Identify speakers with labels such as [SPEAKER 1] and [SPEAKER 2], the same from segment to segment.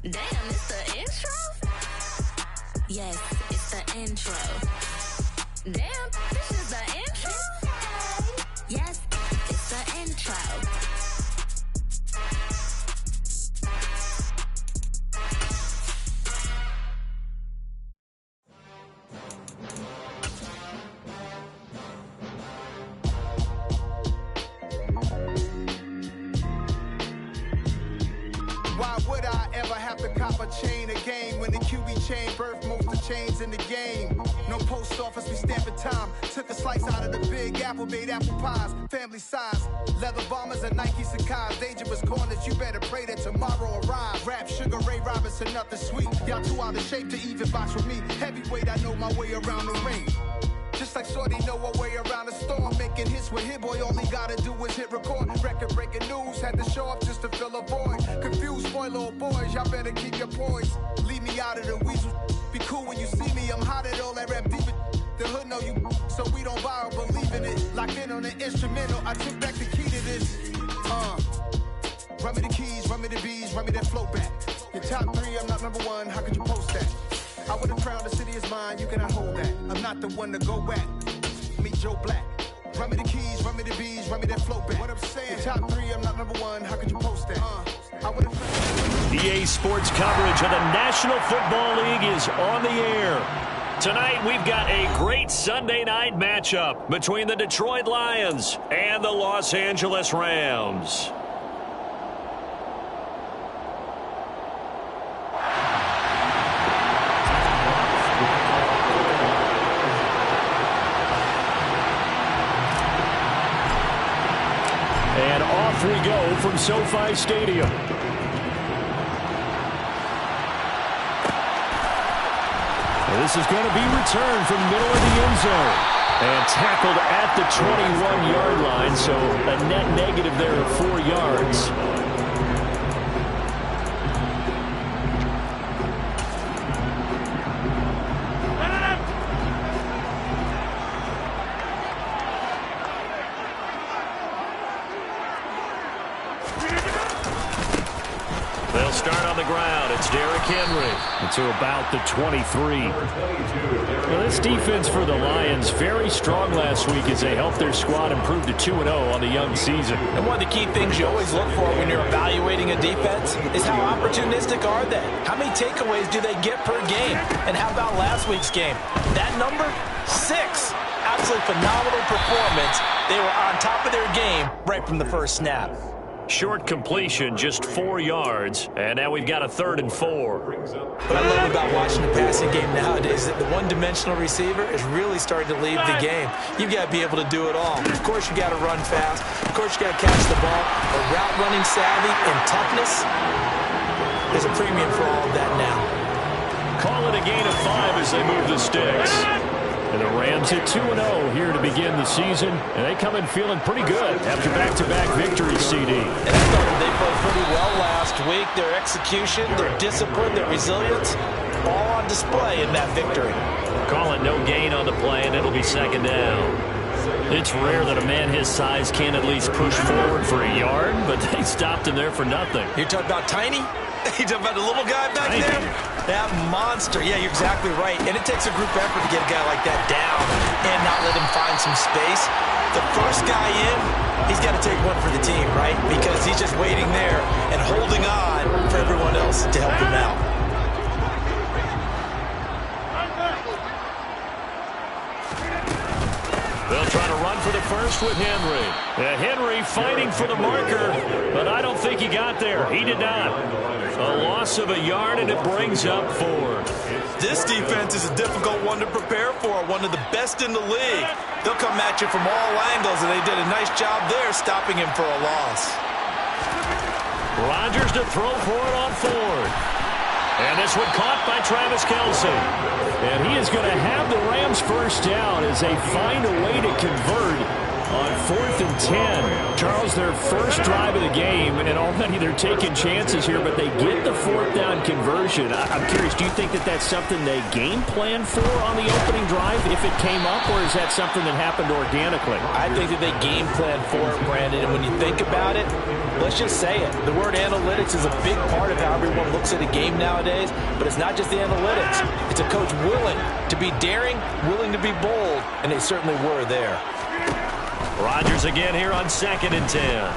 [SPEAKER 1] Damn, it's the intro? Yes, it's the intro. Damn, this is the intro? Yes, it's the intro.
[SPEAKER 2] Why would I ever have to cop a chain a game when the QB chain birthed most of the chains in the game? No post office, we stamping time. Took a slice out of the big apple, made apple pies, family size. Leather bombers and Nike Sacai's, dangerous corners, you better pray that tomorrow arrives. Rap, Sugar Ray Robinson, nothing sweet. Y'all too out of shape to even box with me. Heavyweight, I know my way around the ring. Just like Shorty know her way around the storm, making hits with Hit Boy, all he gotta do is hit record. Record-breaking news, had to show up just to fill a void. Confused boy, little boys, y'all better keep your poise. Leave me out of the weasel. Be cool when you see me, I'm hot at all that rap deep. The hood know you, so we don't borrow, believe in it. Locked in on the instrumental, I took back the key to this. Run me the keys, run me the bees, run me that flow back. Your top three, I'm not number one, how could you post that? I would have crowned the city is mine, you cannot hold that. I'm not the one to go back. Meet Joe Black. Run me the keys, run me the bees, run me that flow back. What I'm saying, your top three, I'm not number one, how could you post that? I would have.
[SPEAKER 3] EA Sports coverage of the National Football League is on the air. Tonight, we've got a great Sunday night matchup between the Detroit Lions and the Los Angeles Rams. And off we go from SoFi Stadium. This is going to be returned from the middle of the end zone. And tackled at the 21-yard line, so a net negative there of 4 yards. They'll start on the ground. It's Derrick Henry to about the 23. Well, this defense for the Lions, very strong last week as they helped their squad improve to 2-0 on the young season.
[SPEAKER 4] And one of the key things you always look for when you're evaluating a defense is how opportunistic are they? How many takeaways do they get per game? And how about last week's game? That number, 6. Absolutely phenomenal performance. They were on top of their game right from the first snap.
[SPEAKER 3] Short completion, just 4 yards, and now we've got a 3rd and 4.
[SPEAKER 4] What I love about watching the passing game nowadays is that the one-dimensional receiver is really starting to lead the game. You've got to be able to do it all. Of course, you got to run fast. Of course, you got to catch the ball. But route running savvy and toughness, there's a premium for all of that now.
[SPEAKER 3] Call it a gain of 5 as they move the sticks. And the Rams hit 2-0 here to begin the season, and they come in feeling pretty good after back-to-back victories, CD.
[SPEAKER 4] And I thought they played pretty well last week. Their execution, their discipline, their resilience, all on display in that victory.
[SPEAKER 3] Call it no gain on the play, and it'll be 2nd down. It's rare that a man his size can't at least push forward for a yard, but they stopped him there for nothing.
[SPEAKER 4] You're talking about tiny? You talking about the little guy back there? That monster. Yeah, you're exactly right. And it takes a group effort to get a guy like that down and not let him find some space. The first guy in, he's got to take one for the team, right? Because he's just waiting there and holding on for everyone else to help him out.
[SPEAKER 3] They'll try to run for the first with Henry. Henry fighting for the marker, but I don't think he got there. He did not. A loss of a yard, and it brings up 4.
[SPEAKER 4] This defense is a difficult one to prepare for, one of the best in the league. They'll come at you from all angles, and they did a nice job there stopping him for a loss.
[SPEAKER 3] Rodgers to throw for it on 4th. And this one caught by Travis Kelce. And he is going to have the Rams first down as they find a way to convert On 4th and 10. Charles, their first drive of the game, and already they're taking chances here, but they get the 4th down conversion. I'm curious, do you think that that's something they game plan for on the opening drive if it came up, or is that something that happened organically?
[SPEAKER 4] I think that they game plan for it, Brandon, and when you think about it, let's just say it. The word analytics is a big part of how everyone looks at a game nowadays, but it's not just the analytics. It's a coach willing to be daring, willing to be bold, and they certainly were there.
[SPEAKER 3] Rodgers again here on 2nd and 10.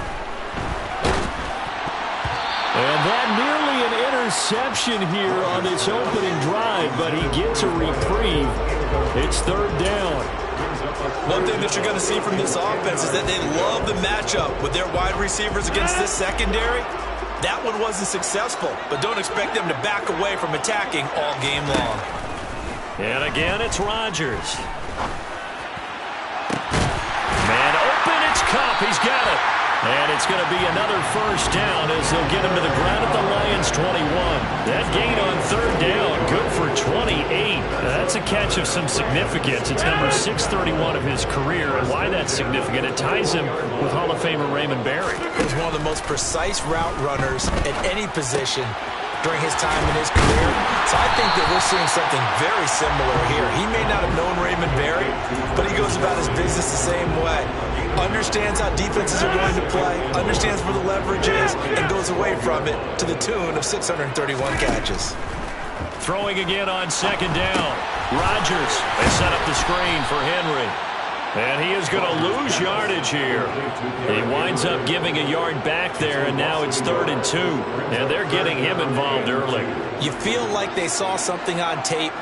[SPEAKER 3] And that nearly an interception here on this opening drive, but he gets a reprieve. It's 3rd down.
[SPEAKER 4] One thing that you're going to see from this offense is that they love the matchup with their wide receivers against this secondary. That one wasn't successful, but don't expect them to back away from attacking all game long.
[SPEAKER 3] And again, it's Rodgers. Man open, it's Kupp. He's got it. And it's going to be another 1st down as they'll get him to the ground at the Lions' 21. That gain on 3rd down, good for 28. That's a catch of some significance. It's number 631 of his career. And why that's significant, it ties him with Hall of Famer Raymond Barry.
[SPEAKER 4] He's one of the most precise route runners at any position during his time in his career. So I think that we're seeing something very similar here. He may not have known Raymond Barry, but he goes about his business the same way. Understands how defenses are going to play, understands where the leverage is, and goes away from it to the tune of 631 catches.
[SPEAKER 3] Throwing again on 2nd down. Rodgers, they set up the screen for Henry. And he is going to lose yardage here. He winds up giving a yard back there, and now it's 3rd and 2. And they're getting him involved early.
[SPEAKER 4] You feel like they saw something on tape,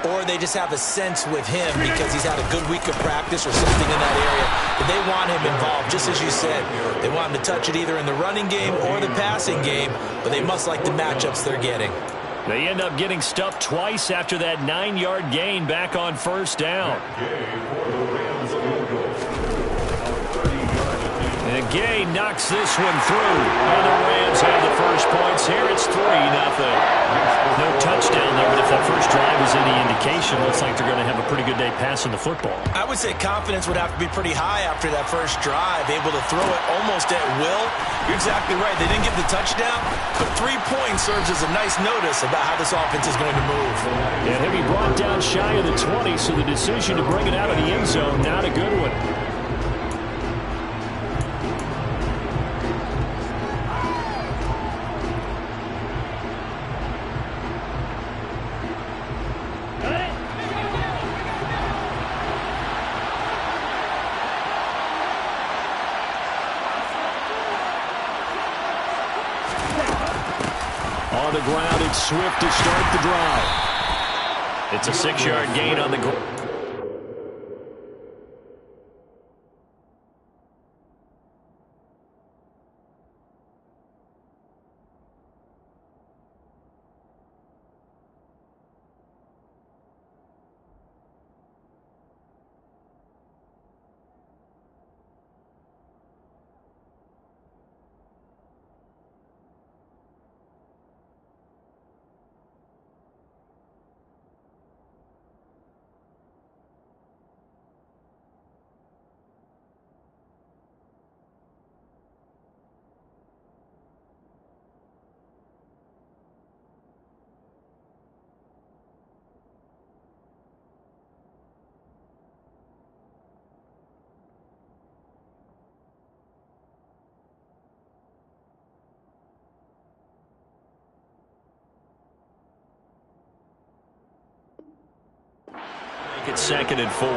[SPEAKER 4] or they just have a sense with him because he's had a good week of practice or something in that area. But they want him involved, just as you said. They want him to touch it either in the running game or the passing game, but they must like the matchups they're getting.
[SPEAKER 3] They end up getting stuffed twice after that 9-yard gain back on 1st down. And Gay knocks this one through. And the Rams have the first points here. It's 3-0. No touchdown there, but if that first drive is any indication, looks like they're going to have a pretty good day passing the football.
[SPEAKER 4] I would say confidence would have to be pretty high after that first drive, able to throw it almost at will. You're exactly right. They didn't get the touchdown, but 3 points serves as a nice notice about how this offense is going to move.
[SPEAKER 3] And he'll be brought down shy of the 20, so the decision to bring it out of the end zone, not a good one. On the ground, it's Swift to start the drive. It's a 6-yard gain on the ground. It's 2nd and 4.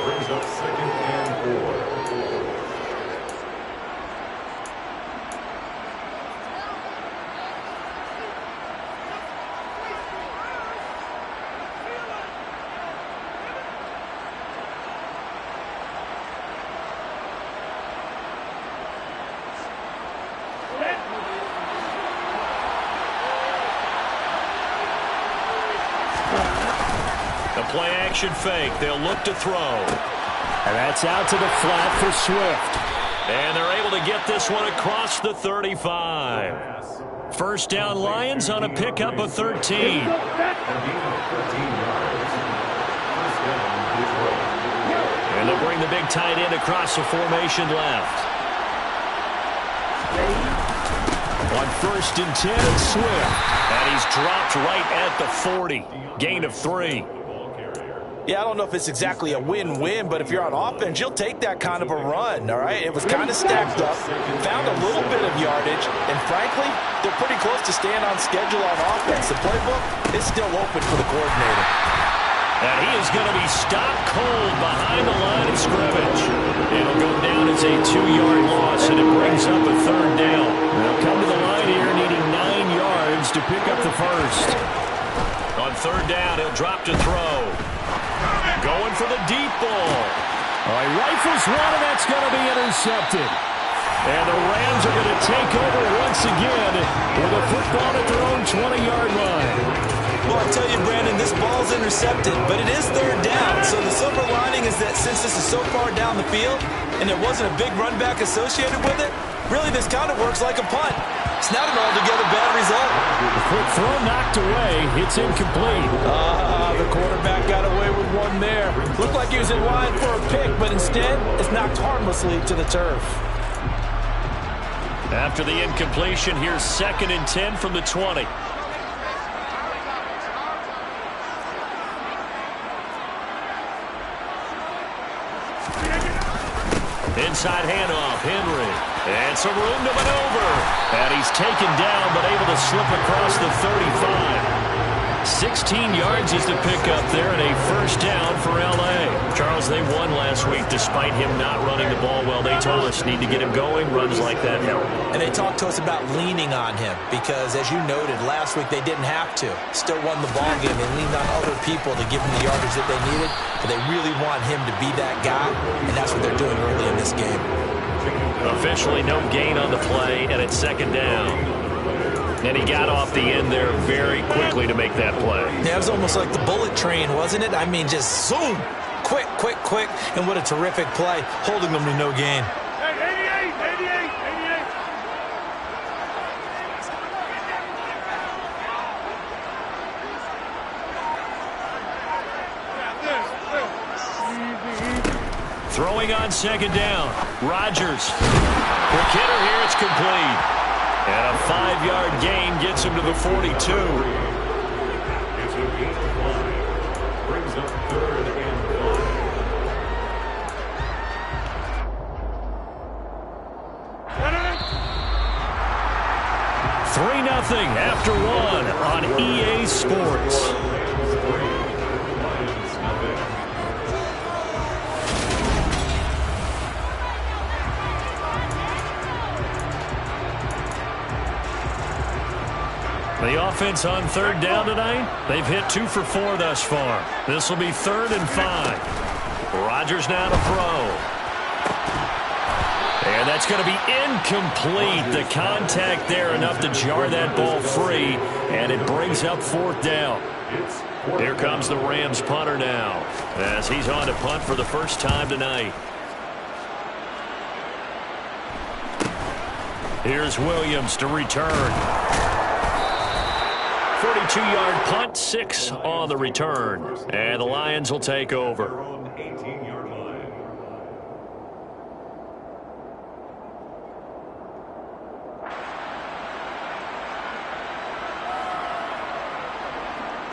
[SPEAKER 5] Brings up 2nd and 4.
[SPEAKER 3] The play-action fake. They'll look to throw. And that's out to the flat for Swift. And they're able to get this one across the 35. First down Lions on a pickup of 13. They'll bring the big tight end across the formation left. On 1st and 10, Swift. And he's dropped right at the 40. Gain of 3.
[SPEAKER 4] Yeah, I don't know if it's exactly a win-win, but if you're on offense, you'll take that kind of a run, all right? It was kind of stacked up, found a little bit of yardage, and frankly, they're pretty close to staying on schedule on offense. The playbook is still open for the coordinator.
[SPEAKER 3] And he is going to be stopped cold behind the line of scrimmage. It'll go down as a 2-yard loss, and it brings up a 3rd down. They'll come to the line here needing 9 yards to pick up the first. On 3rd down, he'll drop to throw. Going for the deep ball. All right, rifles one, and that's going to be intercepted. And the Rams are going to take over once again with a football at their own 20-yard line.
[SPEAKER 4] Well, I tell you, Brandon, this ball's intercepted, but it is 3rd down. So the silver lining is that since this is so far down the field and there wasn't a big run back associated with it, really this kind of works like a punt. It's not an altogether bad result.
[SPEAKER 3] The quick throw knocked away. It's incomplete.
[SPEAKER 4] The quarterback got away with one there. Looked like he was in line for a pick, but instead it's knocked harmlessly to the turf.
[SPEAKER 3] After the incompletion, here's 2nd and 10 from the 20. Inside handoff, Henry. And some room to maneuver. And he's taken down, but able to slip across the 35. 16 yards is the pickup there, and a 1st down for L.A. Charles, they won last week despite him not running the ball well. They told us need to get him going. Runs like that help.
[SPEAKER 4] And they talked to us about leaning on him because, as you noted, last week they didn't have to. Still won the ball game. They leaned on other people to give them the yardage that they needed, but they really want him to be that guy, and that's what they're doing early in this game.
[SPEAKER 3] Officially no gain on the play, and it's 2nd down. And he got off the end there very quickly to make that play.
[SPEAKER 4] Yeah, it was almost like the bullet train, wasn't it? I mean, just zoom. Quick, quick, quick. And what a terrific play, holding them to no gain.
[SPEAKER 6] Hey, 88.
[SPEAKER 3] Throwing on 2nd down. Rodgers. Quick hitter here. It's complete. And a 5-yard gain gets him to the 42.
[SPEAKER 5] It's a gain of 5. Brings up 3rd and
[SPEAKER 3] 5. 3-0 after 1 on EA Sports. The offense on 3rd down tonight, they've hit 2 for 4 thus far. This will be 3rd and 5. Rodgers now to throw. And that's going to be incomplete. The contact there enough to jar that ball free, and it brings up 4th down. Here comes the Rams punter now, as he's on to punt for the first time tonight. Here's Williams to return. 42-yard punt, 6 on the return. And the Lions will take over.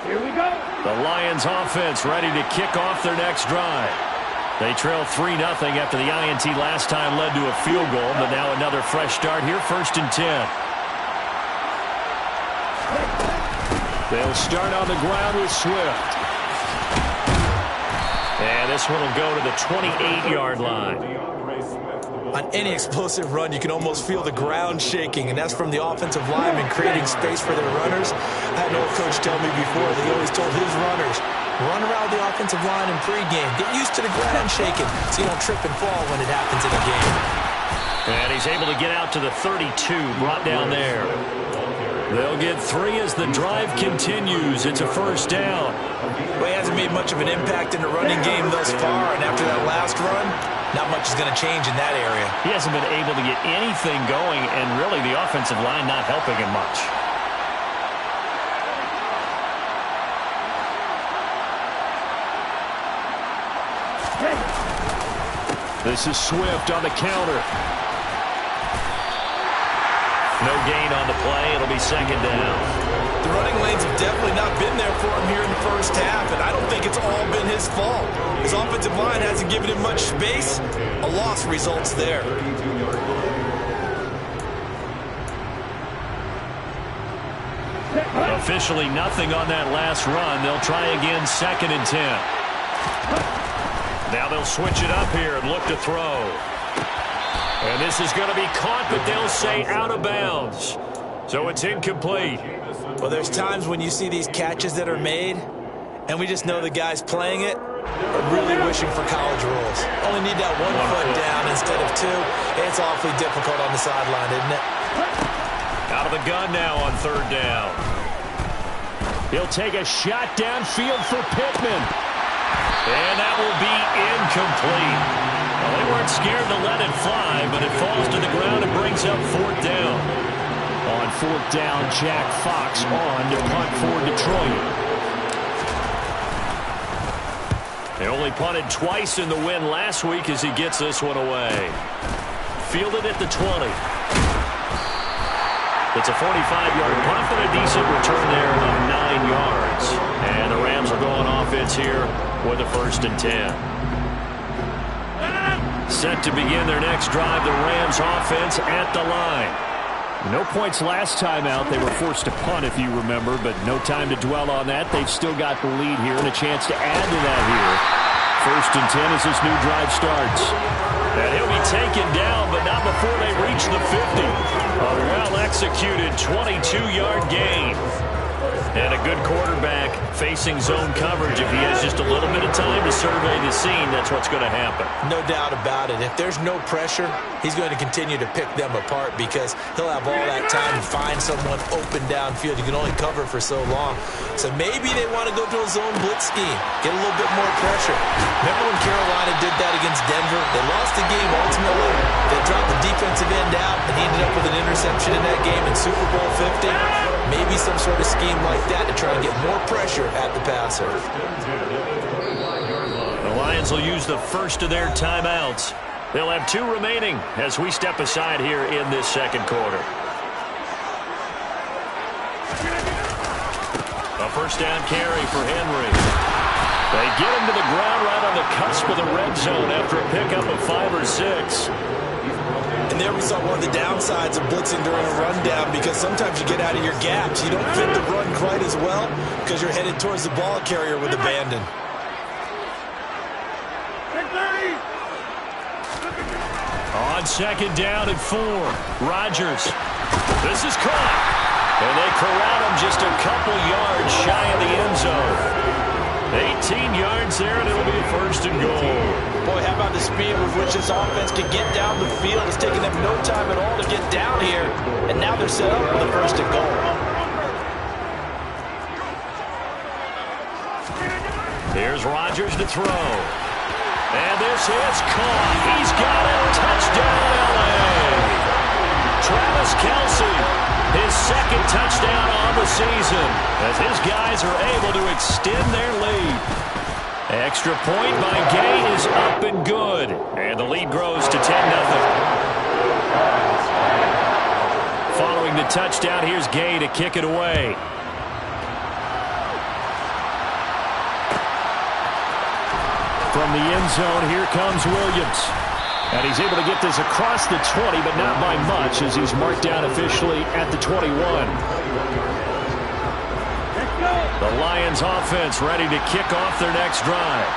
[SPEAKER 6] Here we go.
[SPEAKER 3] The Lions offense ready to kick off their next drive. They trailed 3-0 after the INT last time led to a field goal, but now another fresh start here, 1st and 10. They'll start on the ground with Swift. And this one will go to the 28-yard line.
[SPEAKER 4] On any explosive run, you can almost feel the ground shaking, and that's from the offensive linemen creating space for their runners. I had an old coach tell me before that he always told his runners, run around the offensive line in pregame. Get used to the ground shaking so you don't trip and fall when it happens in a game.
[SPEAKER 3] And he's able to get out to the 32, brought down there. They'll get 3 as the drive continues. It's a 1st down.
[SPEAKER 4] Well, he hasn't made much of an impact in the running game thus far, and after that last run, not much is going to change in that area.
[SPEAKER 3] He hasn't been able to get anything going, and really the offensive line not helping him much. This is Swift on the counter. No gain on the play. It'll be second down.
[SPEAKER 4] The running lanes have definitely not been there for him here in the first half, and I don't think it's all been his fault. His offensive line hasn't given him much space. A loss results there.
[SPEAKER 3] Officially nothing on that last run. They'll try again, 2nd and 10. Now they'll switch it up here and look to throw. And this is going to be caught, but they'll say out of bounds. So it's incomplete.
[SPEAKER 4] Well, there's times when you see these catches that are made, and we just know the guys playing it are really wishing for college rules. Only need that one foot down instead of two. It's awfully difficult on the sideline, isn't it?
[SPEAKER 3] Out of the gun now on 3rd down. He'll take a shot downfield for Pittman. And that will be incomplete. Well, they weren't scared to let it fly, but it falls to the ground and brings up 4th down. On 4th down, Jack Fox on to punt for Detroit. They only punted twice in the win last week as he gets this one away. Fielded at the 20. It's a 45-yard punt, but a decent return there of 9 yards. And the Rams are going offense here with a 1st and 10. Set to begin their next drive, the Rams offense at the line. No points last time out. They were forced to punt, if you remember, but no time to dwell on that. They've still got the lead here and a chance to add to that here. 1st and 10 as this new drive starts. And he'll be taken down, but not before they reach the 50. A well-executed 22-yard gain. And a good quarterback facing zone coverage. If he has just a little bit of time to survey the scene, that's what's going to happen.
[SPEAKER 4] No doubt about it. If there's no pressure, he's going to continue to pick them apart because he'll have all that time to find someone open downfield. You can only cover for so long. So maybe they want to go to a zone blitz scheme, get a little bit more pressure. Remember when Carolina did that against Denver? They lost the game ultimately. They dropped the defensive end out, and he ended up with an interception in that game in Super Bowl 50. Maybe some sort of scheme like that to try and get more pressure at the passer.
[SPEAKER 3] The Lions will use the first of their timeouts. They'll have 2 remaining as we step aside here in this 2nd quarter. A 1st down carry for Henry. They get him to the ground right on the cusp of the red zone after a pickup of 5 or 6.
[SPEAKER 4] And there we saw one of the downsides of blitzing during a rundown because sometimes you get out of your gaps. You don't fit the run quite as well because you're headed towards the ball carrier with abandon.
[SPEAKER 3] On 2nd down and 4, Rodgers. This is caught. And they corral him just a couple yards shy of the end zone. 18 yards there, and it'll be a 1st and goal.
[SPEAKER 4] Boy, how about the speed with which this offense can get down the field? It's taken them no time at all to get down here, and now they're set up for the 1st and goal.
[SPEAKER 3] Here's Rodgers to throw. And this is caught. He's got it. Touchdown, L.A. Travis Kelce, his 2nd touchdown on the season, as his guys are able to extend their lead. Extra point by Gay is up and good, and the lead grows to 10-0. Following the touchdown, here's Gay to kick it away. From the end zone, here comes Williams. And he's able to get this across the 20, but not by much, as he's marked down officially at the 21. The Lions offense ready to kick off their next drive.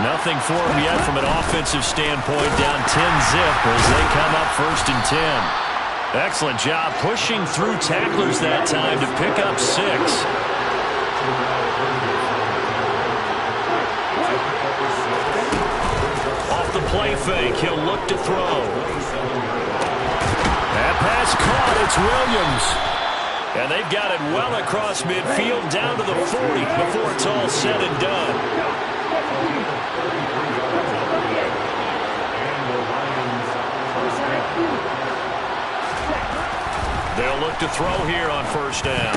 [SPEAKER 3] Nothing for them yet from an offensive standpoint, down 10-zip as they come up 1st and 10. Excellent job pushing through tacklers that time to pick up 6. The play fake, he'll look to throw. That pass caught, it's Williams. And they've got it well across midfield down to the 40 before it's all said and done. They'll look to throw here on 1st down.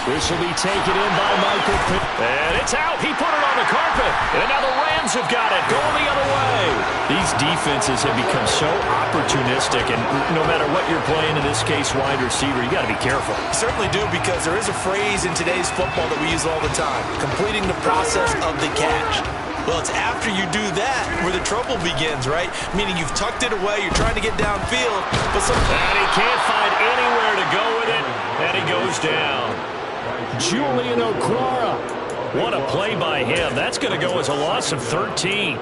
[SPEAKER 3] This will be taken in by Michael Pitt. And it's out. He put it on the carpet. And now the Rams have got it. Going the other way. These defenses have become so opportunistic, and no matter what you're playing, in this case, wide receiver, you got to be careful.
[SPEAKER 4] You certainly do, because there is a phrase in today's football that we use all the time: completing the process of the catch. Well, it's after you do that where the trouble begins, right? Meaning you've tucked it away, you're trying to get downfield, but
[SPEAKER 3] and he can't find anywhere to go with it, and he goes down. Julian Okwara. What a play by him. That's going to go as a loss of 13.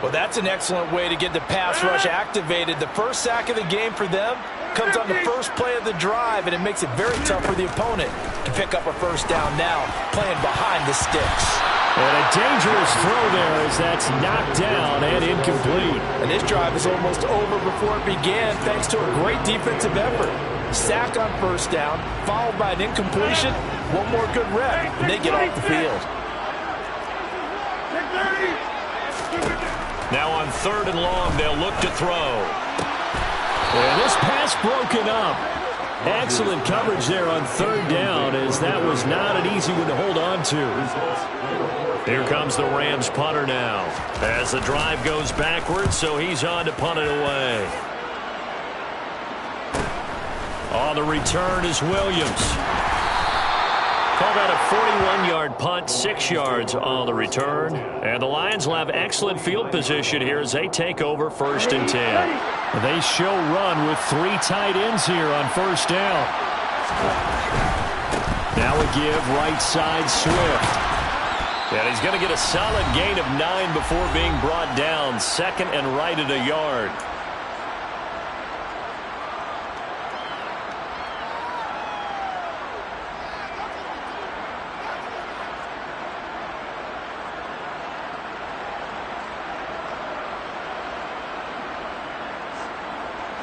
[SPEAKER 4] Well, that's an excellent way to get the pass rush activated. The first sack of the game for them comes on the first play of the drive, and it makes it very tough for the opponent to pick up a first down now, playing behind the sticks.
[SPEAKER 3] And a dangerous throw there as that's knocked down and incomplete.
[SPEAKER 4] And this drive is almost over before it began, thanks to a great defensive effort. Sack on first down, followed by an incompletion. One more good rep, and they get off the field.
[SPEAKER 3] Now on 3rd and long, they'll look to throw. And this pass broken up. Excellent coverage there on 3rd down, as that was not an easy one to hold on to. Here comes the Rams punter now, as the drive goes backwards, so he's on to punt it away. On the return is Williams. Called out a 41-yard punt, 6 yards on the return. And the Lions will have excellent field position here as they take over 1st and 10. They show run with 3 tight ends here on 1st down. Now a give right side Swift. And he's going to get a solid gain of 9 before being brought down. 2nd and right at a yard.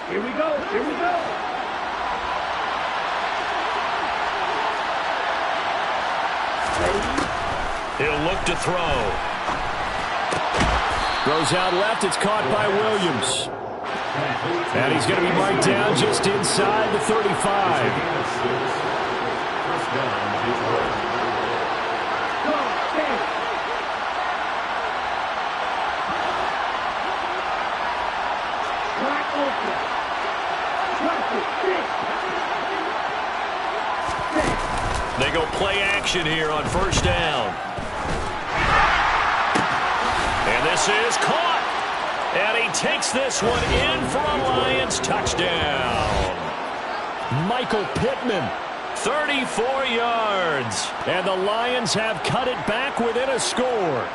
[SPEAKER 6] Here we go. Here we go.
[SPEAKER 3] He'll look to throw. Throws out left. It's caught by Williams. And he's going to be marked down just inside the 35. They go play action here on 1st down. And this is caught. And he takes this one in for a Lions touchdown. Michael Pittman, 34 yards. And the Lions have cut it back within a score.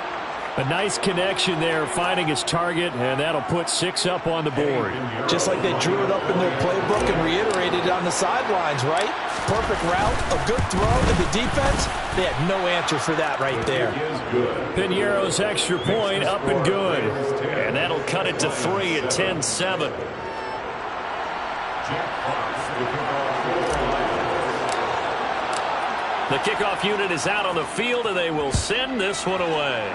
[SPEAKER 3] A nice connection there, finding his target, and that'll put 6 up on the board.
[SPEAKER 4] Just like they drew it up in their playbook and reiterated it on the sidelines, right? Perfect route, a good throw to the defense. They had no answer for that right there.
[SPEAKER 3] Piñeiro's extra point up and good. And that'll cut it to 3 at 10-7. The kickoff unit is out on the field, and they will send this one away.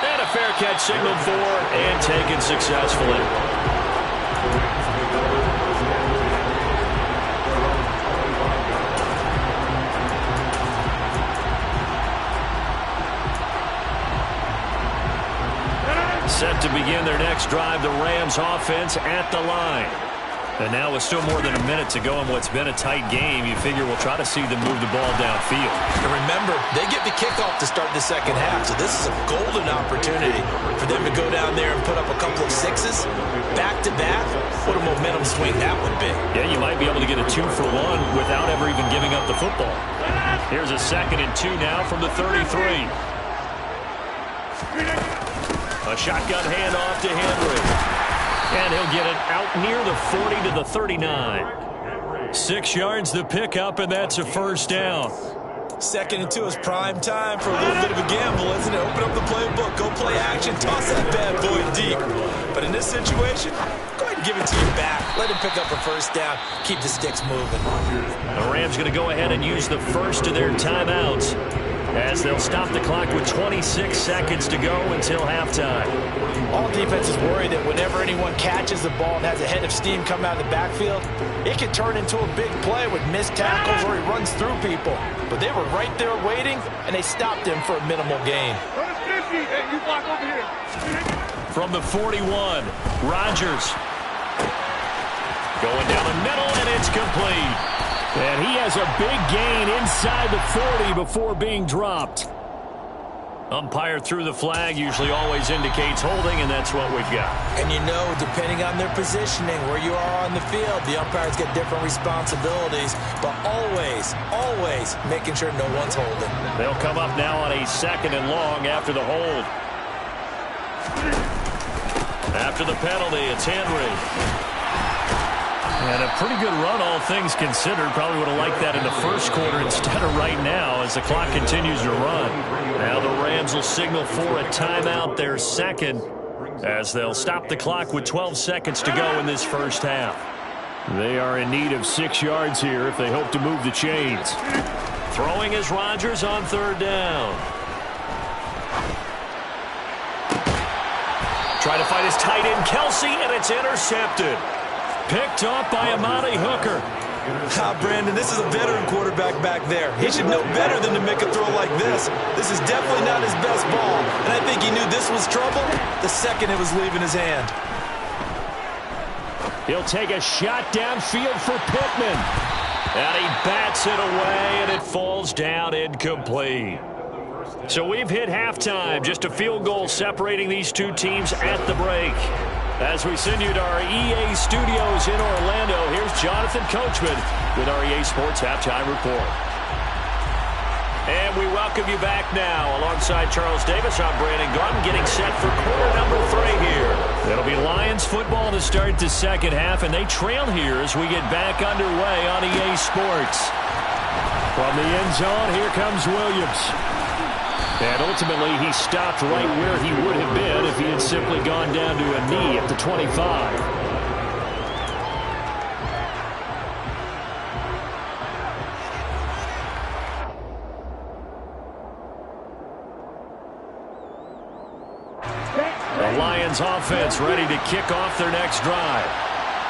[SPEAKER 3] And a fair catch signaled for and taken successfully. Set to begin their next drive, the Rams offense at the line. And now with still more than a minute to go in what's been a tight game, you figure we'll try to see them move the ball downfield.
[SPEAKER 4] And remember, they get the kickoff to start the second half, so this is a golden opportunity for them to go down there and put up a couple of 6s back-to-back. What a momentum swing that would be.
[SPEAKER 3] Yeah, you might be able to get a 2-for-1 without ever even giving up the football. Here's a 2nd and 2 now from the 33. A shotgun handoff to Henry. And he'll get it out near the 40 to the 39. 6 yards the pickup, and that's a 1st down.
[SPEAKER 4] 2nd and 2 is prime time for a little bit of a gamble, isn't it? Open up the playbook, go play action, toss that bad boy deep. But in this situation, go ahead and give it to your back. Let him pick up a 1st down. Keep the sticks moving.
[SPEAKER 3] The Rams going to go ahead and use the first of their timeouts, as they'll stop the clock with 26 seconds to go until halftime.
[SPEAKER 4] All defenses worry that whenever anyone catches the ball and has a head of steam come out of the backfield, it can turn into a big play with missed tackles or he runs through people. But they were right there waiting, and they stopped him for a minimal gain.
[SPEAKER 6] Hey, you block over here.
[SPEAKER 3] From the 41, Rodgers. Going down the middle, and it's complete. And he has a big gain inside the 40 before being dropped. Umpire threw the flag, usually always indicates holding, and that's what we've got.
[SPEAKER 4] And you know, depending on their positioning, where you are on the field, the umpires get different responsibilities, but always making sure no one's holding.
[SPEAKER 3] They'll come up now on a 2nd and long after the hold. After the penalty, it's Henry. And a pretty good run, all things considered. Probably would have liked that in the first quarter instead of right now as the clock continues to run. Now the Rams will signal for a timeout, their second, as they'll stop the clock with 12 seconds to go in this first half. They are in need of 6 yards here if they hope to move the chains. Throwing is Rodgers on 3rd down. Trying to find his tight end, Kelsey, and it's intercepted. Picked off by Amani Hooker.
[SPEAKER 4] Brandon, this is a veteran quarterback back there. He should know better than to make a throw like this. This is definitely not his best ball, and I think he knew this was trouble the second it was leaving his hand.
[SPEAKER 3] He'll take a shot downfield for Pittman. And he bats it away, and it falls down incomplete. So we've hit halftime. Just a field goal separating these two teams at the break. As we send you to our EA studios in Orlando, here's Jonathan Coachman with our EA Sports Halftime Report. And we welcome you back now. Alongside Charles Davis, I'm Brandon Gordon, getting set for quarter number 3 here. It'll be Lions football to start the second half, and they trail here as we get back underway on EA Sports. From the end zone, here comes Williams. And ultimately, he stopped right where he would have been if he had simply gone down to a knee at the 25. The Lions offense ready to kick off their next drive.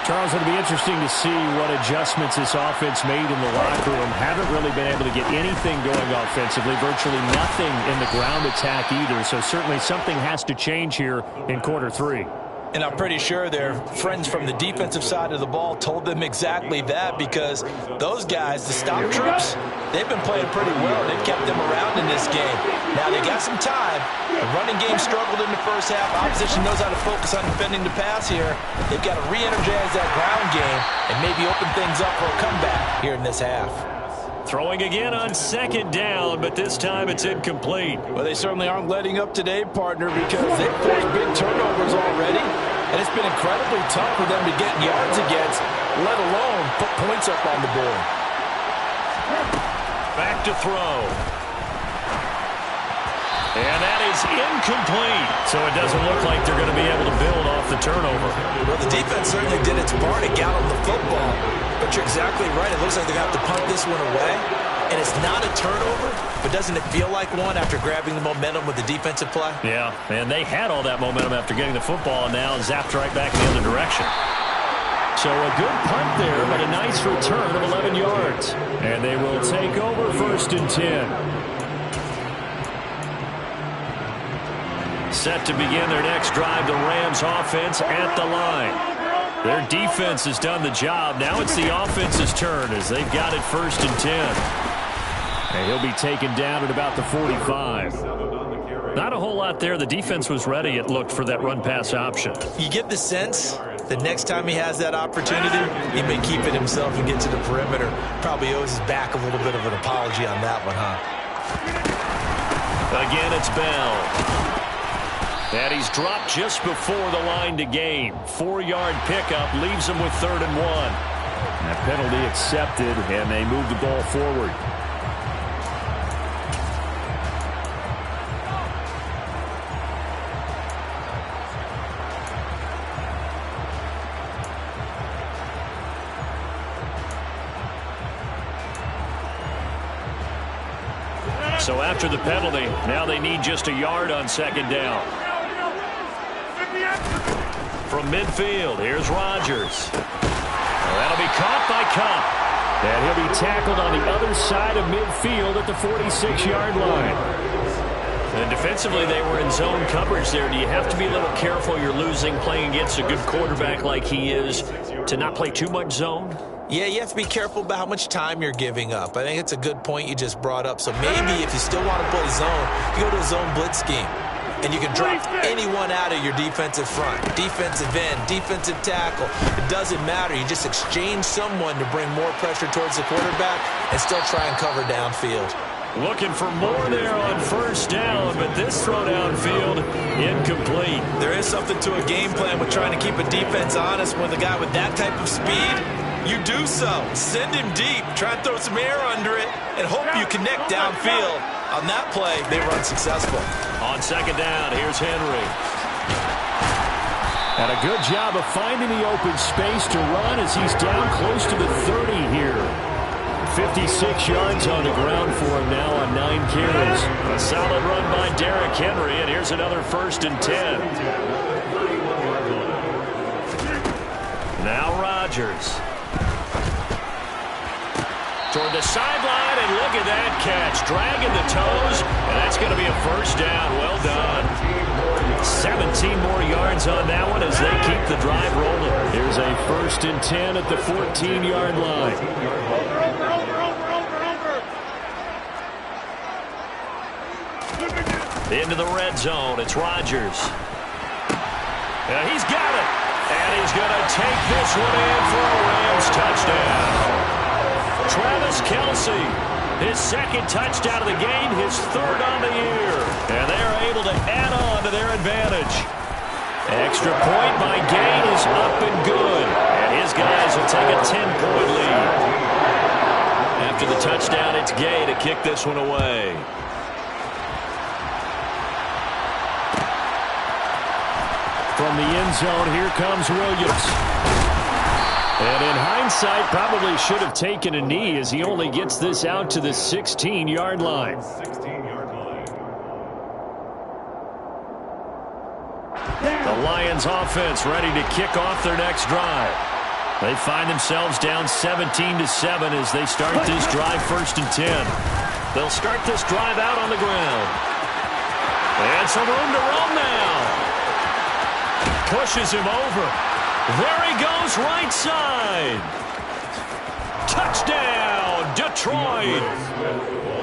[SPEAKER 3] Charles, it'll be interesting to see what adjustments this offense made in the locker room. Haven't really been able to get anything going offensively, virtually nothing in the ground attack either. So certainly something has to change here in quarter 3.
[SPEAKER 4] And I'm pretty sure their friends from the defensive side of the ball told them exactly that, because those guys, the stop troops, they've been playing pretty well. They've kept them around in this game. Now they got some time. The running game struggled in the first half. Opposition knows how to focus on defending the pass here. They've got to re-energize that ground game and maybe open things up for a comeback here in this half.
[SPEAKER 3] Throwing again on 2nd down, but this time it's incomplete.
[SPEAKER 4] Well, they certainly aren't letting up today, partner, because they've forced big turnovers already, and it's been incredibly tough for them to get yards against, let alone put points up on the board.
[SPEAKER 3] Back to throw. And that is incomplete. So it doesn't look like they're going to be able to build off the turnover.
[SPEAKER 4] Well, the defense certainly did its part to get on the football. But you're exactly right. It looks like they're going to have to punt this one away. And it's not a turnover, but doesn't it feel like one after grabbing the momentum with the defensive play?
[SPEAKER 3] Yeah, and they had all that momentum after getting the football, and now zapped right back in the other direction. So a good punt there, but a nice return of 11 yards. And they will take over 1st and 10. Set to begin their next drive, the Rams offense at the line. Their defense has done the job. Now it's the offense's turn as they've got it 1st and 10. And he'll be taken down at about the 45. Not a whole lot there. The defense was ready, it looked, for that run-pass option.
[SPEAKER 4] You get the sense the next time he has that opportunity, he may keep it himself and get to the perimeter. Probably owes his back a little bit of an apology on that one, huh?
[SPEAKER 3] Again, it's Bell. And he's dropped just before the line to gain. 4-yard pickup leaves him with 3rd and 1. That penalty accepted, and they move the ball forward. So after the penalty, now they need just a yard on 2nd down. From midfield, here's Rodgers. That'll be caught by Cup. And he'll be tackled on the other side of midfield at the 46-yard line. And defensively, they were in zone coverage there. Do you have to be a little careful you're losing playing against a good quarterback like he is to not play too much zone?
[SPEAKER 4] Yeah, you have to be careful about how much time you're giving up. I think it's a good point you just brought up. So maybe if you still want to play zone, you go to a zone blitz scheme. And you can drop anyone out of your defensive front, defensive end, defensive tackle. It doesn't matter. You just exchange someone to bring more pressure towards the quarterback and still try and cover downfield.
[SPEAKER 3] Looking for more there on first down, but this throw downfield incomplete.
[SPEAKER 4] There is something to a game plan with trying to keep a defense honest with a guy with that type of speed. You do so. Send him deep. Try and throw some air under it and hope you connect downfield. On that play, they were unsuccessful.
[SPEAKER 3] On second down, here's Henry. And a good job of finding the open space to run as he's down close to the 30 here. 56 yards on the ground for him now on 9 carries. A solid run by Derrick Henry, and here's another 1st and 10. Now Rodgers. Toward the sideline, and look at that catch. Dragging the toes, and that's going to be a first down. Well done. 17 more yards on that one as they keep the drive rolling. Here's a 1st and 10 at the 14-yard line. Into the red zone. It's Rodgers. He's got it. And he's going to take this one in for a Rams touchdown. Travis Kelce, his 2nd touchdown of the game, his 3rd on the year. And they're able to add on to their advantage. Extra point by Gay is up and good. And his guys will take a 10-point lead. After the touchdown, it's Gay to kick this one away. From the end zone, here comes Williams. And in hindsight, probably should have taken a knee as he only gets this out to the 16-yard line. The Lions offense ready to kick off their next drive. They find themselves down 17-7 as they start this drive 1st and 10. They'll start this drive out on the ground. And some room to run now. Pushes him over. There he goes, right side. Touchdown, Detroit.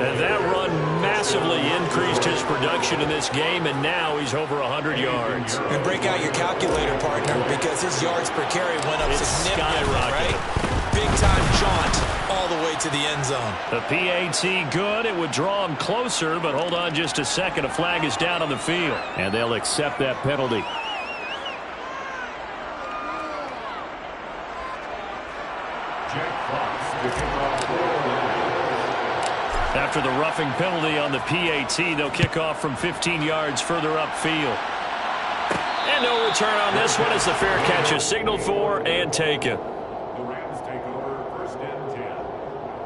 [SPEAKER 3] And that run massively increased his production in this game, and now he's over 100 yards.
[SPEAKER 4] And break out your calculator, partner, because his yards per carry went up significantly, right? Big-time jaunt all the way to the end zone.
[SPEAKER 3] The PAT good. It would draw him closer, but hold on just a second. A flag is down on the field, and they'll accept that penalty. After the roughing penalty on the PAT, they'll kick off from 15 yards further upfield. And no return on this one as the fair catch is signaled for and taken.
[SPEAKER 5] The Rams take over 1st and 10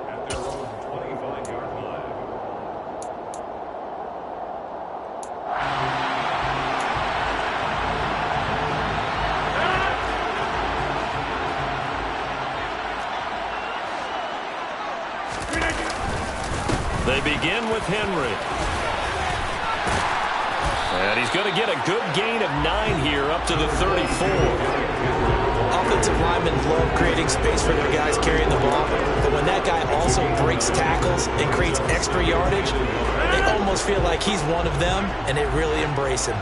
[SPEAKER 5] at their own 25-yard line.
[SPEAKER 3] They begin with Henry. And he's going to get a good gain of 9 here up to the 34.
[SPEAKER 4] Offensive linemen love creating space for their guys carrying the ball, but when that guy also breaks tackles and creates extra yardage, they almost feel like he's one of them, and they really embrace him.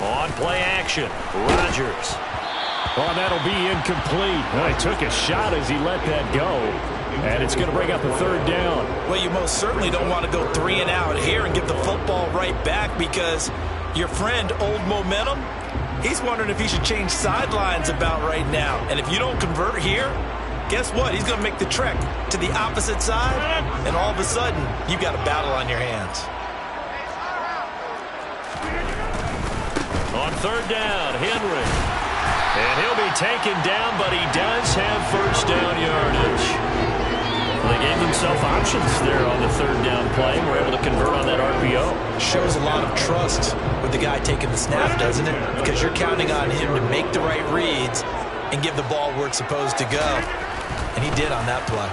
[SPEAKER 3] On play action, Rodgers. Oh, that'll be incomplete. Well, he took a shot as he let that go. And it's going to bring up a 3rd down.
[SPEAKER 4] Well, you most certainly don't want to go 3 and out here and get the football right back because your friend, Old Momentum, he's wondering if he should change sidelines about right now. And if you don't convert here, guess what? He's going to make the trek to the opposite side, and all of a sudden, you've got a battle on your hands.
[SPEAKER 3] On 3rd down, Henry. And he'll be taken down, but he does have 1st down yardage. They gave themselves options there on the 3rd down play. We're able to convert on that RPO.
[SPEAKER 4] Shows a lot of trust with the guy taking the snap, doesn't it? Because you're counting on him to make the right reads and give the ball where it's supposed to go. And he did on that play.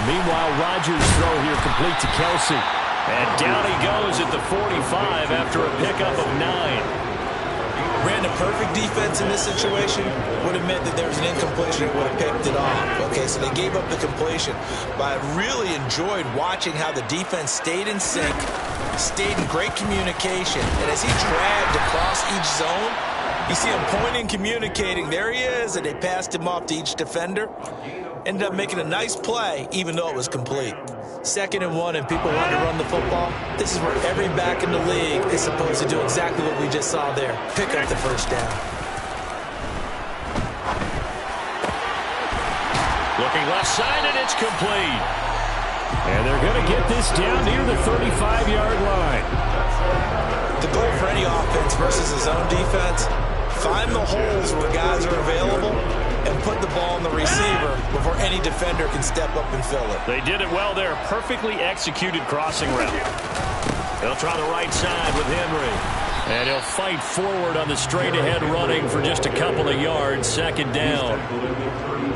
[SPEAKER 3] Meanwhile, Rodgers' throw here complete to Kelsey. And down he goes at the 45 after a pickup of 9.
[SPEAKER 4] Ran a perfect defense in this situation. Would have meant that there was an incompletion that would have picked it off. Okay, so they gave up the completion. But I really enjoyed watching how the defense stayed in sync, stayed in great communication. And as he dragged across each zone, you see him pointing, communicating. There he is, and they passed him off to each defender. Ended up making a nice play, even though it was complete. 2nd and 1, and people want to run the football. This is where every back in the league is supposed to do exactly what we just saw there. Pick up the first down.
[SPEAKER 3] Looking left side, and it's complete. And they're going to get this down near the 35-yard line.
[SPEAKER 4] The goal for any offense versus a zone defense, find the holes where guys are available and put the ball in the receiver before any defender can step up and fill it.
[SPEAKER 3] They did it well there. Perfectly executed crossing route. They'll try the right side with Henry. And he'll fight forward on the straight-ahead running for just a couple of yards. 2nd down.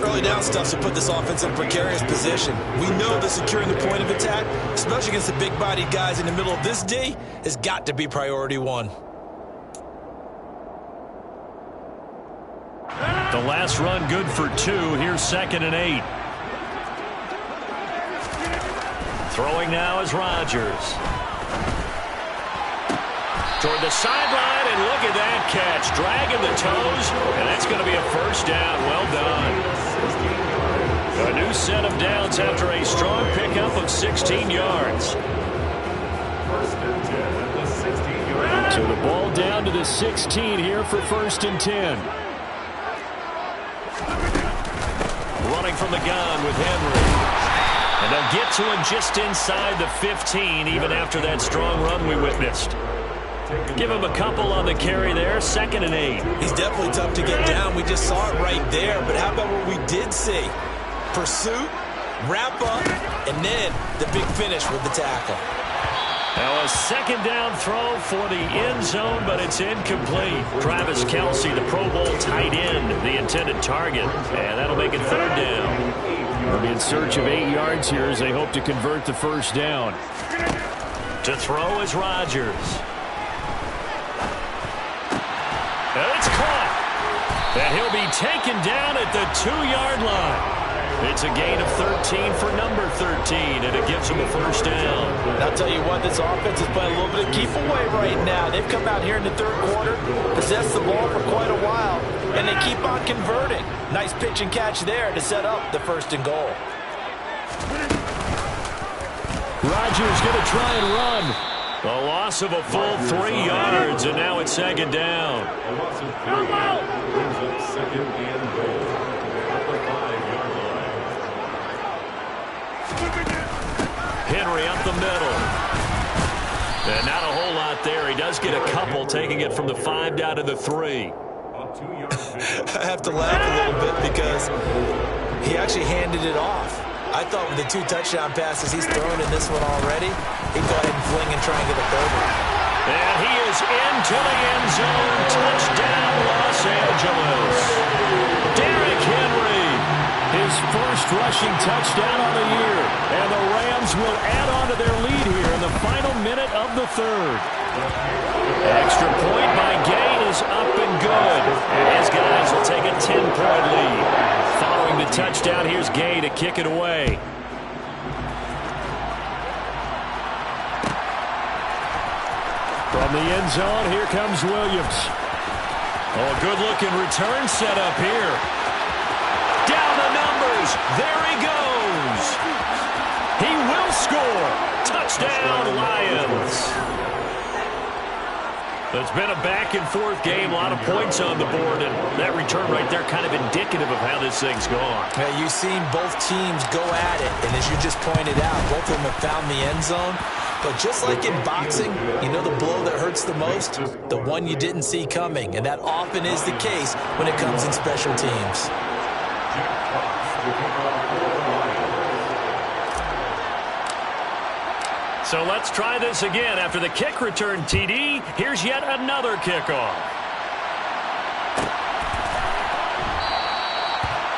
[SPEAKER 4] Early down stuff to put this offense in a precarious position. We know that securing the point of attack, especially against the big-bodied guys in the middle of this D, has got to be priority 1.
[SPEAKER 3] The last run good for 2. Here's 2nd and 8. Throwing now is Rodgers. Toward the sideline, and look at that catch. Dragging the toes, and that's going to be a first down. Well done. A new set of downs after a strong pickup of 16 yards.
[SPEAKER 5] 1st and 10 at the 16-yard.
[SPEAKER 3] So the ball down to the 16 here for 1st and 10. Running from the gun with Henry. And they'll get to him just inside the 15, even after that strong run we witnessed. Give him a couple on the carry there. 2nd and 8.
[SPEAKER 4] He's definitely tough to get down. We just saw it right there. But how about what we did see? Pursuit, wrap up, and then the big finish with the tackle.
[SPEAKER 3] Now a 2nd down throw for the end zone, but it's incomplete. Travis Kelsey, the Pro Bowl tight end, the intended target. And that'll make it 3rd down. They'll be in search of 8 yards here as they hope to convert the first down. To throw is Rodgers. And it's caught. And he'll be taken down at the 2-yard line. It's a gain of 13 for number 13, and it gives him a first down.
[SPEAKER 4] And I'll tell you what, this offense is playing a little bit of keep away right now. They've come out here in the 3rd quarter, possessed the ball for quite a while, and they keep on converting. Nice pitch and catch there to set up the 1st and goal.
[SPEAKER 3] Rodgers going to try and run. A loss of a full 3 yards, and now it's 2nd down.
[SPEAKER 5] A loss of 3 brings up 2nd and goal at the 5-yard line.
[SPEAKER 3] Henry up the middle. And not a whole lot there. He does get a couple, taking it from the 5 down to the 3.
[SPEAKER 4] I have to laugh a little bit because he actually handed it off. I thought with the 2 touchdown passes he's thrown in this one already, he'd go ahead and fling and try and get a 3rd one.
[SPEAKER 3] And he is into the end zone. Touchdown, Los Angeles. Derrick Henry, his first rushing touchdown on the year. And the Rams will add on to their lead here in the final minute of the 3rd. Extra point by Gay is up and good. And his guys will take a 10-point lead. Following the touchdown, here's Gay to kick it away. From the end zone, here comes Williams. Oh, good-looking return set up here. Down the numbers. There he goes. He will score. Touchdown, Lions. It's been a back-and-forth game, a lot of points on the board, and that return right there kind of indicative of how this thing's gone.
[SPEAKER 4] Yeah, you've seen both teams go at it, and as you just pointed out, both of them have found the end zone. But just like in boxing, you know the blow that hurts the most? The one you didn't see coming, and that often is the case when it comes in special teams.
[SPEAKER 3] So let's try this again. After the kick return TD, here's yet another kickoff.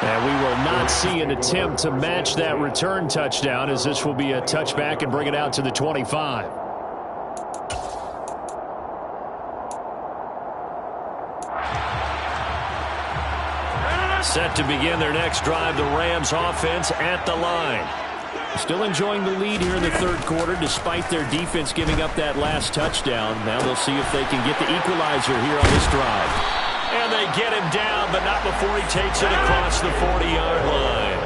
[SPEAKER 3] And we will not see an attempt to match that return touchdown, as this will be a touchback and bring it out to the 25. Set to begin their next drive, the Rams offense at the line. Still enjoying the lead here in the third quarter, despite their defense giving up that last touchdown. Now they'll see if they can get the equalizer here on this drive. And they get him down, but not before he takes it across the 40-yard line.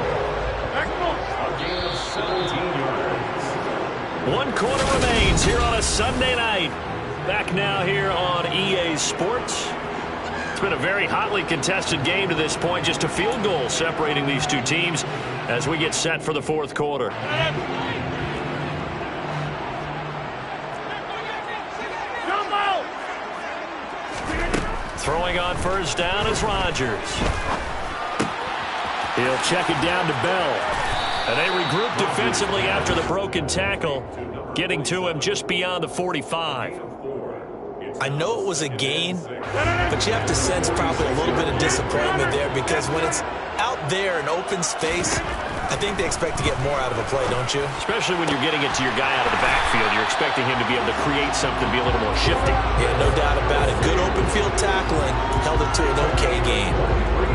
[SPEAKER 5] A gain of 17 yards.
[SPEAKER 3] 1 quarter remains here on a Sunday night. Back now here on EA Sports. It's been a very hotly contested game to this point. Just a field goal separating these two teams as we get set for the fourth quarter. Throwing on first down is Rodgers. He'll check it down to Bell. And they regroup defensively after the broken tackle, getting to him just beyond the 45.
[SPEAKER 4] I know it was a gain, but you have to sense probably a little bit of disappointment there, because when it's out there in open space, I think they expect to get more out of a play, don't you?
[SPEAKER 3] Especially when you're getting it to your guy out of the backfield. You're expecting him to be able to create something, be a little more shifty.
[SPEAKER 4] Yeah, no doubt about it. Good open field tackling, held it to an okay gain.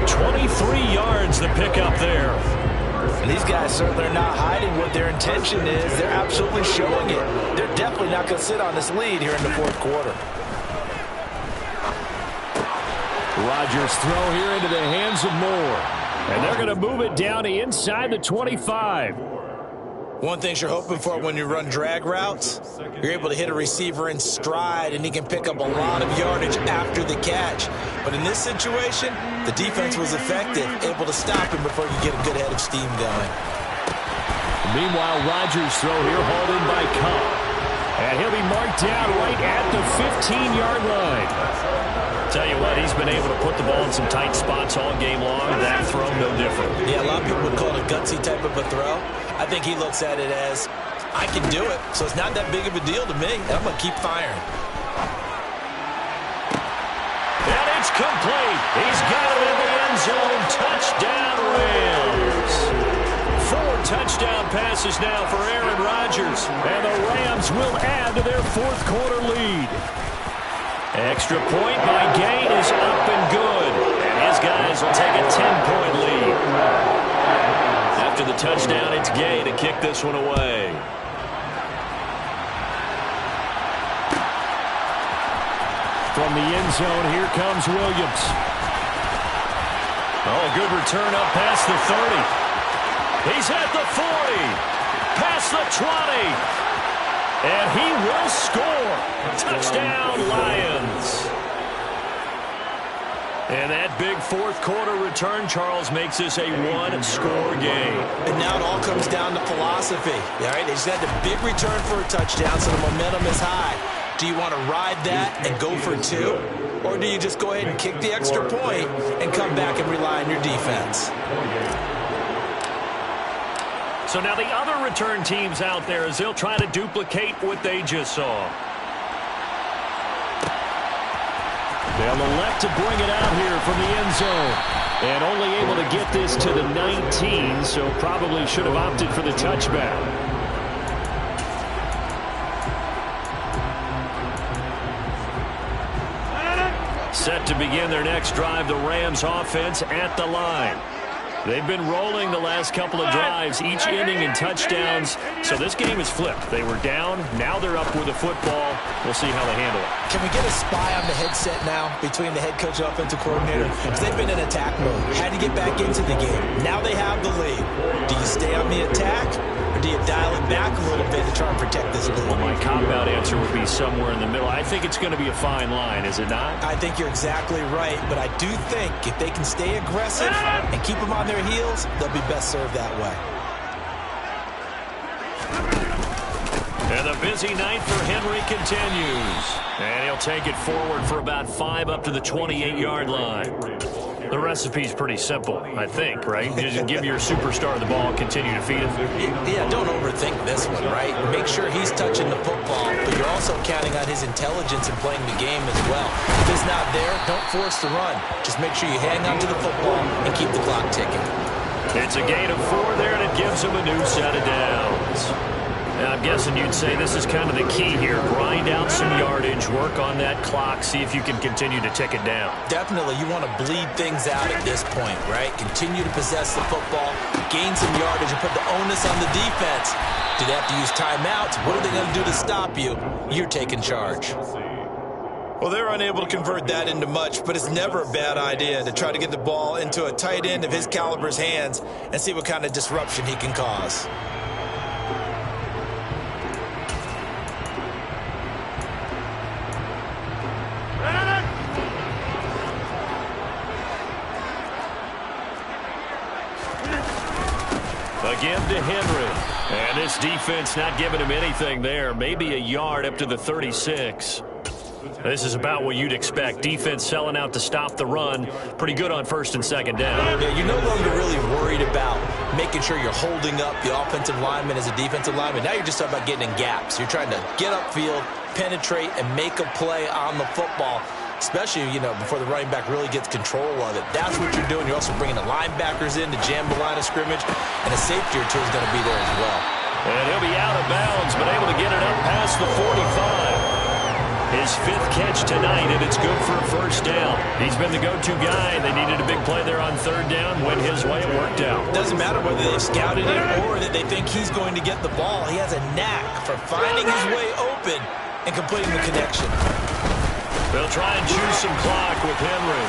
[SPEAKER 3] 23 yards the pickup there.
[SPEAKER 4] And these guys certainly are not hiding what their intention is. They're absolutely showing it. They're definitely not going to sit on this lead here in the fourth quarter.
[SPEAKER 3] Rodgers throw here into the hands of Moore. And they're going to move it down to inside the 25.
[SPEAKER 4] One thing you're hoping for when you run drag routes, you're able to hit a receiver in stride, and he can pick up a lot of yardage after the catch. But in this situation, the defense was effective, able to stop him before you get a good head of steam going.
[SPEAKER 3] Meanwhile, Rodgers' throw here hauled in by Cup. And he'll be marked down right at the 15-yard line. Tell you what, he's been able to put the ball in some tight spots all game long. That throw, no different.
[SPEAKER 4] Yeah, a lot of people would call it a gutsy type of a throw. I think he looks at it as, I can do it, so it's not that big of a deal to me. I'm going to keep firing.
[SPEAKER 3] And it's complete. He's got it in the end zone. Touchdown, Rams. 4 touchdown passes now for Aaron Rodgers. And the Rams will add to their fourth quarter lead. Extra point by Gain is up and good. And his guys will take a 10-point lead. After the touchdown, it's Gay to kick this one away. From the end zone, here comes Williams. Oh, good return up past the 30. He's at the 40. Past the 20. And he will score. Touchdown, Lions. And that big fourth quarter return, Charles, makes this a one-score game.
[SPEAKER 4] And now it all comes down to philosophy. All right, they just had the big return for a touchdown, so the momentum is high. Do you want to ride that and go for 2? Or do you just go ahead and kick the extra point and come back and rely on your defense?
[SPEAKER 3] So now the other return teams out there as they'll try to duplicate what they just saw. They'll elect to bring it out here from the end zone. And only able to get this to the 19, so probably should have opted for the touchback. Set to begin their next drive, the Rams offense at the line. They've been rolling the last couple of drives, each inning in touchdowns. So this game is flipped. They were down. Now they're up with the football. We'll see how they handle it.
[SPEAKER 4] Can we get a spy on the headset now between the head coach and offensive coordinator? Because they've been in attack mode. Had to get back into the game. Now they have the lead. Do you stay on the attack, or do you dial it back a little bit to try and protect this lead?
[SPEAKER 3] Well, my cop-out answer would be somewhere in the middle. I think it's going to be a fine line, is it not?
[SPEAKER 4] I think you're exactly right, but I do think if they can stay aggressive and keep them on their heels, they'll be best served that way.
[SPEAKER 3] And the busy night for Henry continues. And he'll take it forward for about 5 up to the 28-yard line. The recipe's pretty simple, I think, right? You just give your superstar the ball, continue to feed him.
[SPEAKER 4] Yeah, don't overthink this one, right? Make sure he's touching the football, but you're also counting on his intelligence in playing the game as well. If it's not there, don't force the run. Just make sure you hang on to the football and keep the clock ticking.
[SPEAKER 3] It's a gain of 4 there, and it gives him a new set of downs. Now, I'm guessing you'd say this is kind of the key here. Grind out some yardage, work on that clock, see if you can continue to tick it down.
[SPEAKER 4] Definitely, you want to bleed things out at this point, right? Continue to possess the football, gain some yardage, and put the onus on the defense. Do they have to use timeouts? What are they going to do to stop you? You're taking charge. Well, they're unable to convert that into much, but it's never a bad idea to try to get the ball into a tight end of his caliber's hands and see what kind of disruption he can cause.
[SPEAKER 3] Again to Henry. And this defense not giving him anything there. Maybe a yard up to the 36. This is about what you'd expect. Defense selling out to stop the run. Pretty good on first and second down.
[SPEAKER 4] Yeah, you're no longer really worried about making sure you're holding up the offensive lineman as a defensive lineman. Now you're just talking about getting in gaps. You're trying to get upfield, penetrate, and make a play on the football, especially, before the running back really gets control of it. That's what you're doing. You're also bringing the linebackers in to jam the line of scrimmage, and a safety or two is going to be there as well.
[SPEAKER 3] And he'll be out of bounds, but able to get it up past the 45. His 5th catch tonight, and it's good for a first down. He's been the go-to guy. They needed a big play there on third down. Went his way. It worked out.
[SPEAKER 4] Doesn't matter whether they've scouted it or that they think he's going to get the ball. He has a knack for finding his way open and completing the connection.
[SPEAKER 3] They'll try and choose some clock with Henry.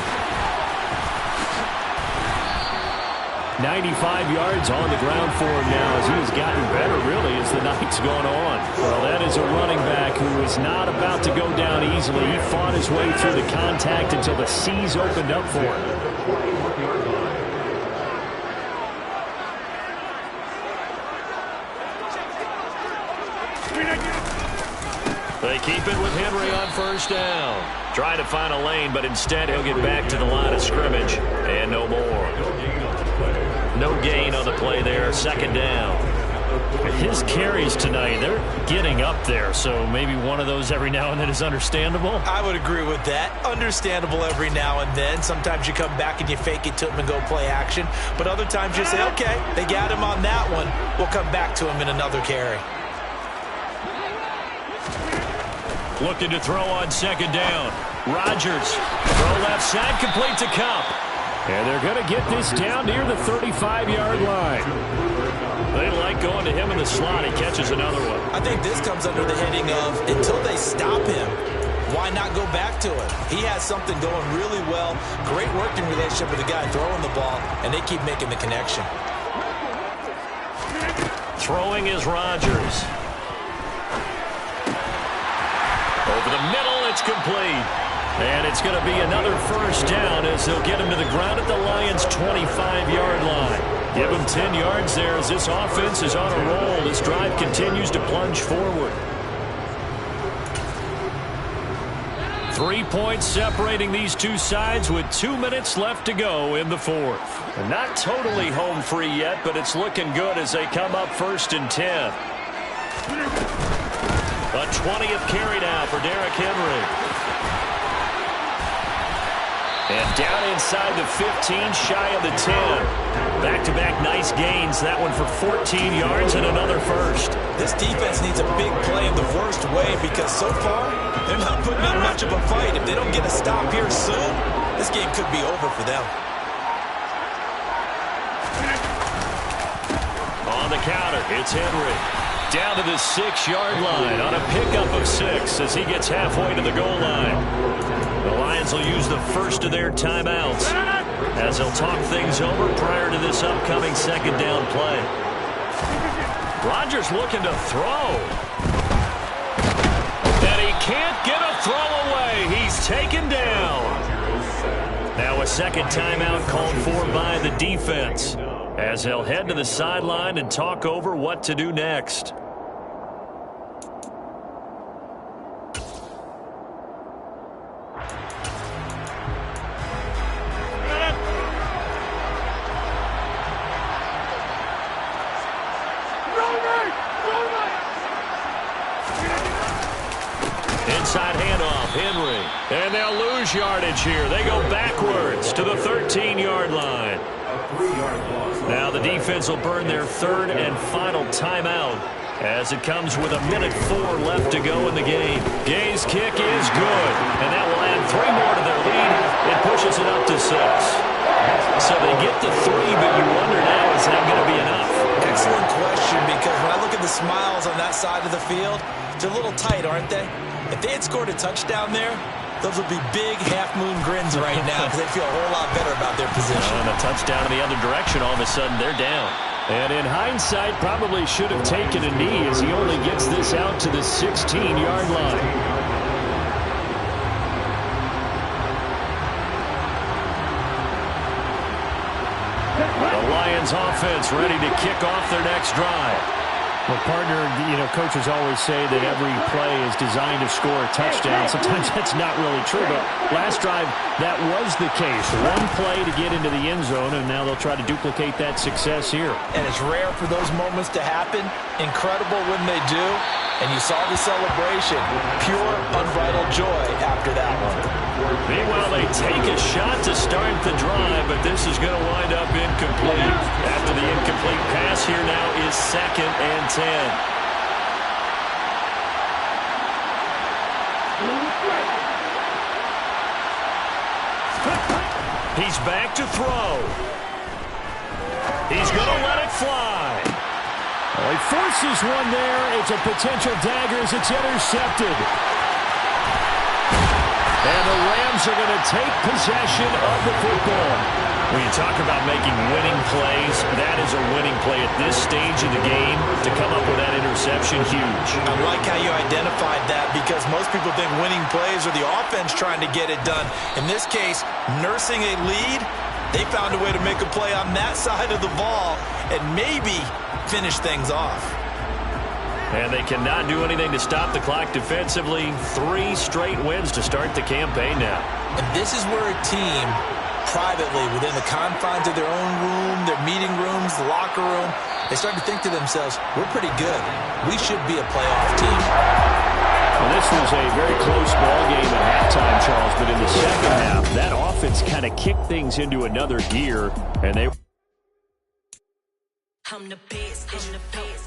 [SPEAKER 3] 95 yards on the ground for him now as he has gotten better, really, as the night's gone on. Well, that is a running back who is not about to go down easily. He fought his way through the contact until the seas opened up for him. They keep it with Henry on first down. Trying to find a lane, but instead he'll get back to the line of scrimmage. And no more. No gain on the play there. Second down. His carries tonight, they're getting up there, so maybe one of those every now and then is understandable.
[SPEAKER 4] I would agree with that. Understandable every now and then. Sometimes you come back and you fake it to him and go play action. But other times you say, okay, they got him on that one. We'll come back to him in another carry.
[SPEAKER 3] Looking to throw on second down. Rodgers, throw left side, complete to Cup. And they're going to get this down near the 35-yard line. They like going to him in the slot. He catches another one.
[SPEAKER 4] I think this comes under the heading of, until they stop him, why not go back to him? He has something going really well. Great working relationship with the guy throwing the ball, and they keep making the connection.
[SPEAKER 3] Throwing is Rodgers. Over the middle, it's complete. And it's going to be another first down as they'll get him to the ground at the Lions' 25-yard line. Give him 10 yards there as this offense is on a roll. This drive continues to plunge forward. 3 points separating these two sides with 2 minutes left to go in the fourth. And not totally home free yet, but it's looking good as they come up first and 10. A 20th carry now for Derrick Henry. And down inside the 15, shy of the 10. Back-to-back nice gains. That one for 14 yards and another first.
[SPEAKER 4] This defense needs a big play in the worst way because so far, they're not putting up much of a fight. If they don't get a stop here soon, this game could be over for them.
[SPEAKER 3] On the counter, it's Henry. Down to the 6-yard line on a pickup of 6 as he gets halfway to the goal line. The Lions will use the first of their timeouts as they'll talk things over prior to this upcoming second down play. Rodgers looking to throw. And he can't get a throw away. He's taken down. Now a second timeout called for by the defense as they'll head to the sideline and talk over what to do next. Inside handoff, Henry. And they'll lose yardage here. They go backwards to the 13-yard line. Now the defense will burn their third and final timeout as it comes with 1:04 left to go in the game. Gay's kick is good, and that will add 3 more to their lead. It pushes it up to 6. So they get the 3, but you wonder now, is that going to be enough?
[SPEAKER 4] Excellent question, because when I look at the smiles on that side of the field, they're a little tight, aren't they? If they had scored a touchdown there, those would be big half-moon grins right now because they feel a whole lot better about their position.
[SPEAKER 3] And a touchdown in the other direction, all of a sudden they're down. And in hindsight, probably should have taken a knee as he only gets this out to the 16-yard line. The Lions offense ready to kick off their next drive.
[SPEAKER 7] Well, partner, coaches always say that every play is designed to score a touchdown. Sometimes that's not really true, but last drive, that was the case. One play to get into the end zone, and now they'll try to duplicate that success here.
[SPEAKER 4] And it's rare for those moments to happen. Incredible when they do. And you saw the celebration. Pure, unbridled joy after that one.
[SPEAKER 3] Meanwhile, they take a shot to start the drive, but this is going to wind up incomplete. After the incomplete pass, here now is 2nd and 10. He's back to throw. He's going to let it fly.
[SPEAKER 7] Well, he forces one there. It's a potential dagger as it's intercepted.
[SPEAKER 3] And the Rams are going to take possession of the football. When you talk about making winning plays, that is a winning play at this stage of the game. To come up with that interception, huge.
[SPEAKER 4] I like how you identified that, because most people think winning plays are the offense trying to get it done. In this case, nursing a lead, they found a way to make a play on that side of the ball and maybe finish things off.
[SPEAKER 3] And they cannot do anything to stop the clock defensively. 3 straight wins to start the campaign now.
[SPEAKER 4] And this is where a team, privately, within the confines of their own room, their meeting rooms, the locker room, they start to think to themselves, we're pretty good. We should be a playoff team.
[SPEAKER 7] Well, this was a very close ball game at halftime, Charles, but in the second half, that offense kind of kicked things into another gear, and they...
[SPEAKER 1] I'm the best, I'm the best.